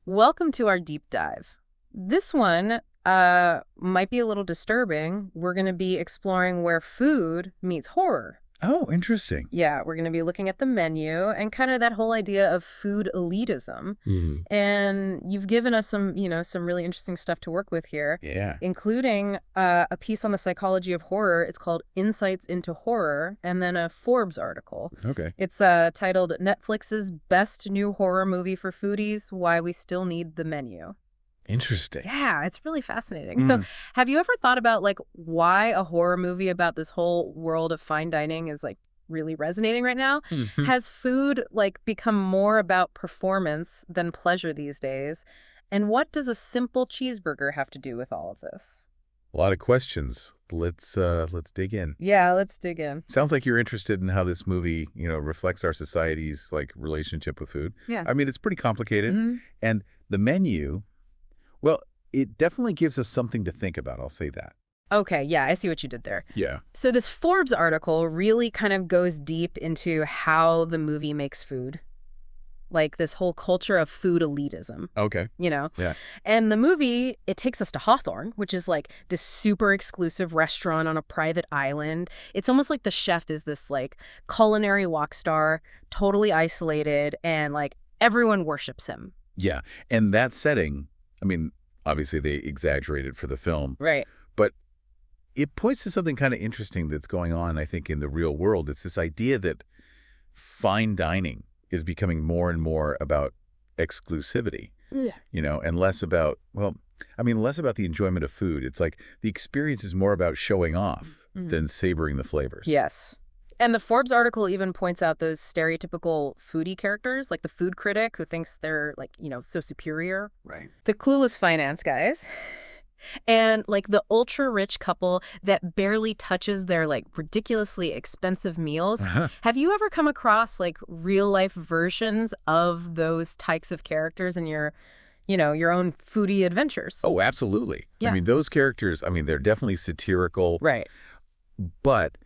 Welcome to our deep dive. This one might be a little disturbing. We're going to be exploring where food meets horror. Oh, interesting. Yeah, we're going to be looking at the menu and kind of that whole idea of food elitism. Hmm. And you've given us some really interesting stuff to work with here, Yeah. including a piece on the psychology of horror. It's called Insights into Horror, and then a Forbes article. Okay. It's titled Netflix's Best New Horror Movie for Foodies, Why We Still Need the Menu. Interesting. Yeah, it's really fascinating. So have you ever thought about like why a horror movie about this whole world of fine dining is like really resonating right now? Mhm. Has food like become more about performance than pleasure these days? And what does a simple cheeseburger have to do with all of this? A lot of questions. Let's dig in. Yeah, let's dig in. Sounds like you're interested in how this movie, reflects our society's like relationship with food. Yeah. I mean, it's pretty complicated. Mhm. And the menu, well, it definitely gives us something to think about. I'll say that. Okay, yeah, I see what you did there. Yeah. So this Forbes article really kind of goes deep into how the movie makes food. Like this whole culture of food elitism. Okay. Yeah. And the movie, it takes us to Hawthorne, which is like this super exclusive restaurant on a private island. It's almost like the chef is this like culinary rock star, totally isolated, and like everyone worships him. Yeah. And that setting, I mean, obviously they exaggerated for the film, Right. but it points to something kind of interesting that's going on, I think, in the real world. It's this idea that fine dining is becoming more and more about exclusivity, Yeah. and less about, less about the enjoyment of food. It's like the experience is more about showing off than savoring the flavors. Yes. And the Forbes article even points out those stereotypical foodie characters, like the food critic who thinks they're like, so superior. Right. The clueless finance guys. And like the ultra rich couple that barely touches their like ridiculously expensive meals. Have you ever come across like real life versions of those types of characters in your own foodie adventures? Oh, absolutely. Yeah. I mean, those characters, they're definitely satirical, Right. but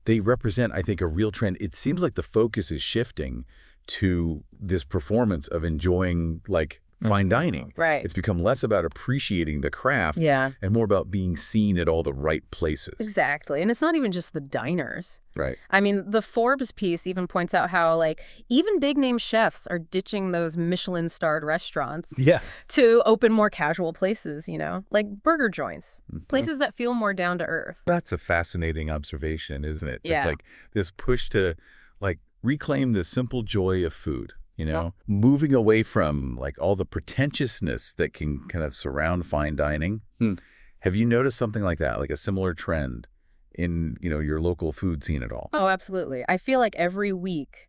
they represent, I think, a real trend. It seems like the focus is shifting to this performance of enjoying, like, fine dining. Right. It's become less about appreciating the craft Yeah. and more about being seen at all the right places. Exactly. And it's not even just the diners. Right. I mean, the Forbes piece even points out how, like, even big-name chefs are ditching those Michelin-starred restaurants Yeah. to open more casual places, like burger joints, places that feel more down to earth. That's a fascinating observation, isn't it? Yeah. It's like this push to, like, reclaim the simple joy of food. Yeah. Moving away from like all the pretentiousness that can kind of surround fine dining. Have you noticed something like that, like a similar trend in, your local food scene at all? Oh, absolutely. I feel like every week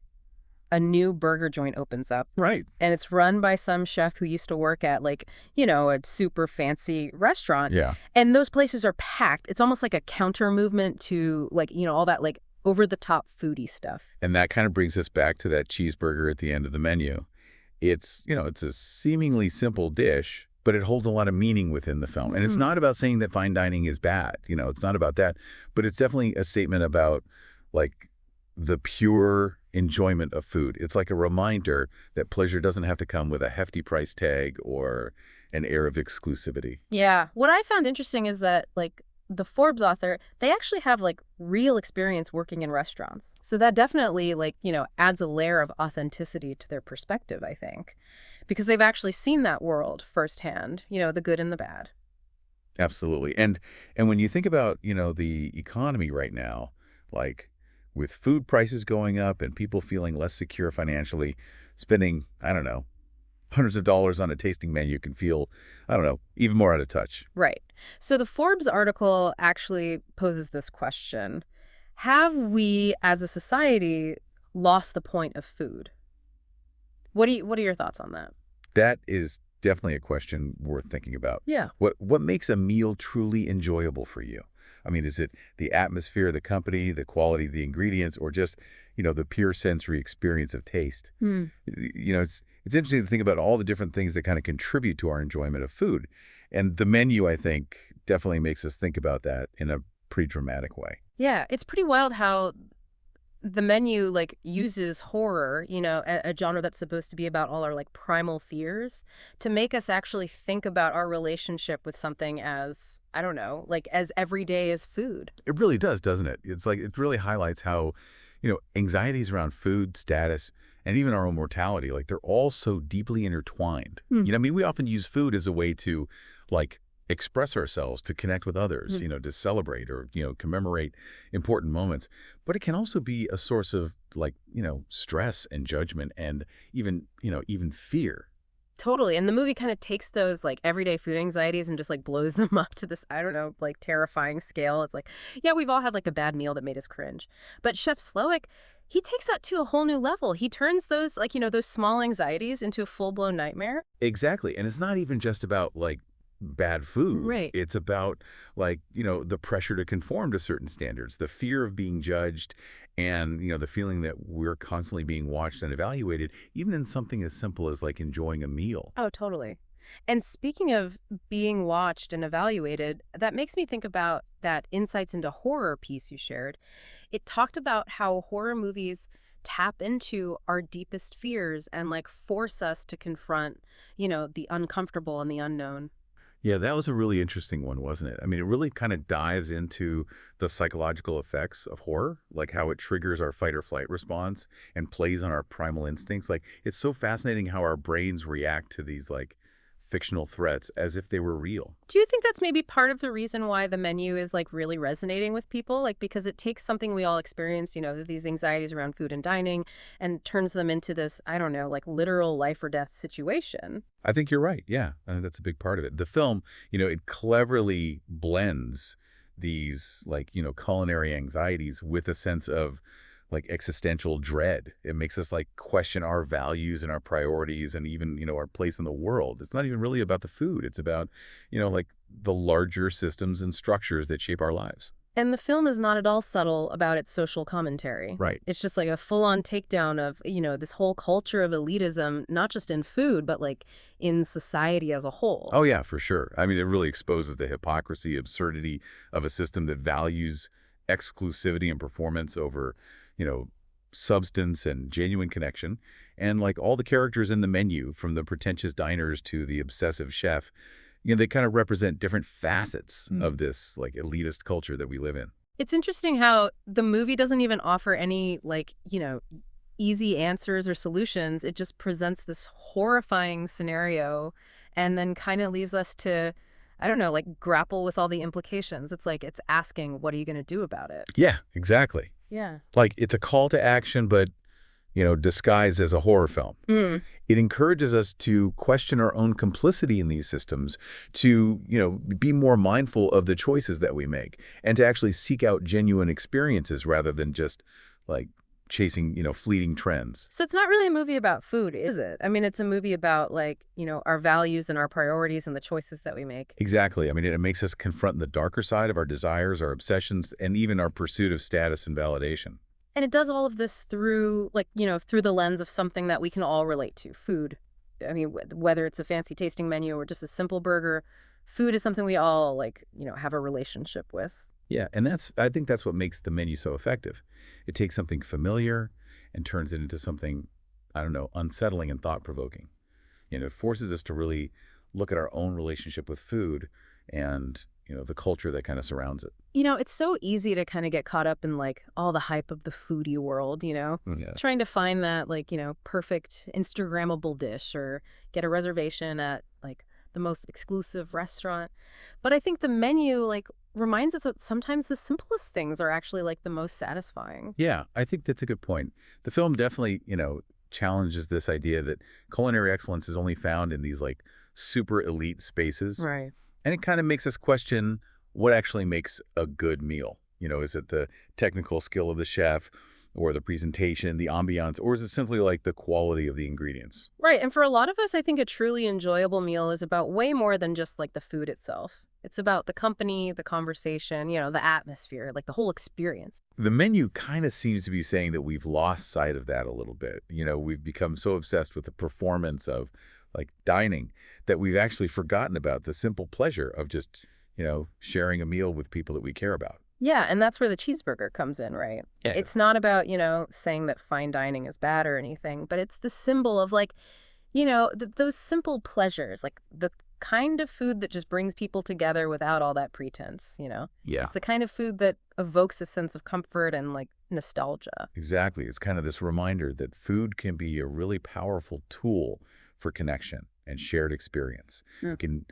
a new burger joint opens up. Right. And it's run by some chef who used to work at like, a super fancy restaurant. Yeah. And those places are packed. It's almost like a counter movement to like, all that like over-the-top foodie stuff. And that kind of brings us back to that cheeseburger at the end of the menu. It's, it's a seemingly simple dish, but it holds a lot of meaning within the film. And it's not about saying that fine dining is bad. It's not about that. But it's definitely a statement about, like, the pure enjoyment of food. It's like a reminder that pleasure doesn't have to come with a hefty price tag or an air of exclusivity. Yeah. What I found interesting is that, like, the Forbes author, they actually have like real experience working in restaurants. So that definitely like, adds a layer of authenticity to their perspective, I think, because they've actually seen that world firsthand, the good and the bad. Absolutely. And when you think about, the economy right now, like with food prices going up and people feeling less secure financially, spending, I don't know, hundreds of dollars on a tasting menu can feel, I don't know, even more out of touch. Right. So the Forbes article actually poses this question. Have we, as a society, lost the point of food? What are your thoughts on that? That is definitely a question worth thinking about. Yeah. What makes a meal truly enjoyable for you? I mean, is it the atmosphere, the company, the quality of the ingredients, or just, the pure sensory experience of taste? It's interesting to think about all the different things that kind of contribute to our enjoyment of food. And the menu, I think, definitely makes us think about that in a pretty dramatic way. Yeah, it's pretty wild how the menu like uses horror, a genre that's supposed to be about all our like primal fears, to make us actually think about our relationship with something as, I don't know, like as everyday as food. It really does, doesn't it? It's like it really highlights how, anxieties around food, status, and even our own mortality, like they're all so deeply intertwined. Hmm. I mean, we often use food as a way to like express ourselves, to connect with others, Hmm. to celebrate or, commemorate important moments. But it can also be a source of like, stress and judgment and even fear. Totally. And the movie kind of takes those like everyday food anxieties and just like blows them up to this, I don't know, like terrifying scale. It's like, yeah, we've all had like a bad meal that made us cringe. But Chef Slowick, he takes that to a whole new level. He turns those like, those small anxieties into a full-blown nightmare. Exactly. And it's not even just about like bad food. Right. It's about like, the pressure to conform to certain standards, the fear of being judged, and, the feeling that we're constantly being watched and evaluated, even in something as simple as like enjoying a meal. Oh, totally. And speaking of being watched and evaluated, that makes me think about that Insights into Horror piece you shared. It talked about how horror movies tap into our deepest fears and like force us to confront, the uncomfortable and the unknown. Yeah, that was a really interesting one, wasn't it? I mean, it really kind of dives into the psychological effects of horror, like how it triggers our fight or flight response and plays on our primal instincts. Like, it's so fascinating how our brains react to these like fictional threats as if they were real. Do you think that's maybe part of the reason why the menu is like really resonating with people? Like because it takes something we all experience, these anxieties around food and dining and turns them into this, I don't know, like literal life or death situation. I think you're right. Yeah, I think that's a big part of it. The film, it cleverly blends these like, culinary anxieties with a sense of like existential dread. It makes us like question our values and our priorities and even, our place in the world. It's not even really about the food. It's about, like the larger systems and structures that shape our lives. And the film is not at all subtle about its social commentary. Right. It's just like a full-on takedown of, this whole culture of elitism, not just in food, but like in society as a whole. Oh, yeah, for sure. I mean, it really exposes the hypocrisy, absurdity of a system that values exclusivity and performance over, substance and genuine connection. And like all the characters in the menu, from the pretentious diners to the obsessive chef, they kind of represent different facets of this like elitist culture that we live in. It's interesting how the movie doesn't even offer any like, easy answers or solutions. It just presents this horrifying scenario and then kind of leaves us to, I don't know, like grapple with all the implications. It's like it's asking, what are you going to do about it? Yeah, exactly. Yeah. Like it's a call to action, but, disguised as a horror film. Mm. It encourages us to question our own complicity in these systems, to, be more mindful of the choices that we make, and to actually seek out genuine experiences rather than just like chasing, fleeting trends. So it's not really a movie about food, is it? I mean, it's a movie about like, our values and our priorities and the choices that we make. Exactly. I mean, it makes us confront the darker side of our desires, our obsessions, and even our pursuit of status and validation. And it does all of this through like, through the lens of something that we can all relate to, food. I mean, whether it's a fancy tasting menu or just a simple burger, food is something we all like, have a relationship with. Yeah, and I think that's what makes the menu so effective. It takes something familiar and turns it into something, I don't know, unsettling and thought-provoking. It forces us to really look at our own relationship with food and, the culture that kind of surrounds it. It's so easy to kind of get caught up in like all the hype of the foodie world, Yeah. trying to find that like, perfect Instagrammable dish or get a reservation at like the most exclusive restaurant. But I think the menu like reminds us that sometimes the simplest things are actually like the most satisfying. Yeah, I think that's a good point. The film definitely, challenges this idea that culinary excellence is only found in these like super elite spaces. Right. And it kind of makes us question what actually makes a good meal. Is it the technical skill of the chef or the presentation, the ambiance, or is it simply like the quality of the ingredients? Right. And for a lot of us, I think a truly enjoyable meal is about way more than just like the food itself. It's about the company, the conversation, the atmosphere, like the whole experience. The menu kind of seems to be saying that we've lost sight of that a little bit. We've become so obsessed with the performance of like dining that we've actually forgotten about the simple pleasure of just, sharing a meal with people that we care about. Yeah, and that's where the cheeseburger comes in, right? Yeah. It's not about, saying that fine dining is bad or anything, but it's the symbol of like, those simple pleasures, like the kind of food that just brings people together without all that pretense. Yeah, It's the kind of food that evokes a sense of comfort and like nostalgia. exactly. It's kind of this reminder that food can be a really powerful tool for connection and shared experience. Mm. It can,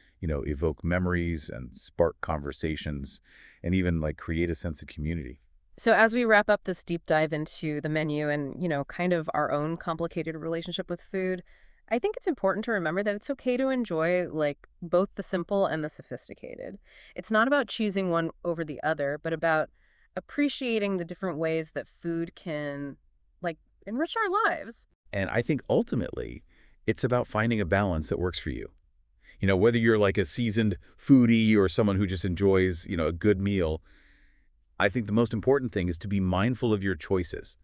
evoke memories and spark conversations and even like create a sense of community. So as we wrap up this deep dive into the menu and, kind of our own complicated relationship with food, I think it's important to remember that it's okay to enjoy like both the simple and the sophisticated. It's not about choosing one over the other, but about appreciating the different ways that food can like enrich our lives. And I think ultimately, it's about finding a balance that works for you. Whether you're like a seasoned foodie or someone who just enjoys, a good meal, I think the most important thing is to be mindful of your choices,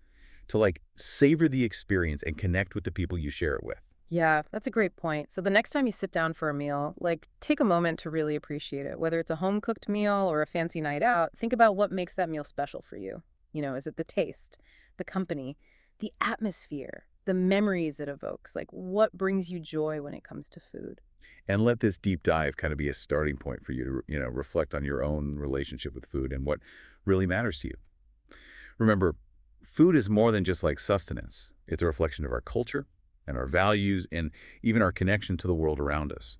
to like savor the experience and connect with the people you share it with. Yeah, that's a great point. So the next time you sit down for a meal, like take a moment to really appreciate it. Whether it's a home cooked meal or a fancy night out, think about what makes that meal special for you. Is it the taste, the company, the atmosphere, the memories it evokes? Like what brings you joy when it comes to food? And let this deep dive kind of be a starting point for you to, reflect on your own relationship with food and what really matters to you. Remember, food is more than just like sustenance. It's a reflection of our culture and our values and even our connection to the world around us.